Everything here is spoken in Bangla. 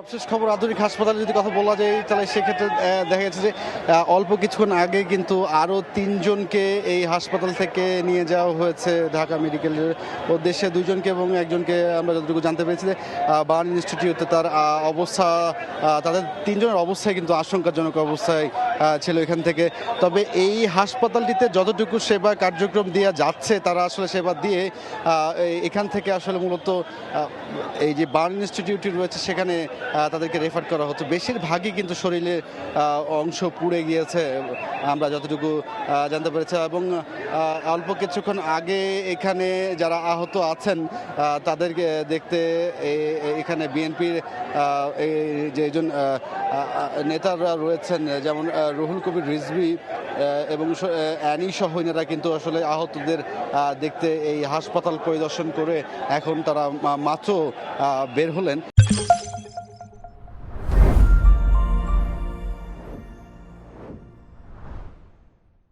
সর্বশেষ খবর আধুনিক হাসপাতালে যদি কথা বলা যায় তাহলে সেক্ষেত্রে দেখা যাচ্ছে যে অল্প কিছুক্ষণ আগে কিন্তু আরও তিনজনকে এই হাসপাতাল থেকে নিয়ে যাওয়া হয়েছে ঢাকা মেডিকেলের উদ্দেশ্যে। দুইজনকে এবং একজনকে আমরা যতটুকু জানতে পেরেছি যে বার্ন ইনস্টিটিউটে তার অবস্থা, তাদের তিনজনের অবস্থায় কিন্তু আশঙ্কাজনক অবস্থায় ছিল এখান থেকে। তবে এই হাসপাতালটিতে যতটুকু সেবা কার্যক্রম দিয়ে যাচ্ছে তারা আসলে সেবা দিয়ে এখান থেকে আসলে মূলত এই যে বার্ন ইনস্টিটিউটটি রয়েছে সেখানে তাদেরকে রেফার করা হচ্ছে। বেশিরভাগই কিন্তু শরীরের অংশ পুড়ে গিয়েছে আমরা যতটুকু জানতে পেরেছি। এবং অল্প কিছুক্ষণ আগে এখানে যারা আহত আছেন তাদেরকে দেখতে এখানে বিএনপির যেজন নেতারা রয়েছেন যেমন রুহুল কবির রিজভী এবং অ্যানি সহ এনারা কিন্তু আসলে আহতদের দেখতে এই হাসপাতাল পরিদর্শন করে এখন তারা মাত্র বের হলেন।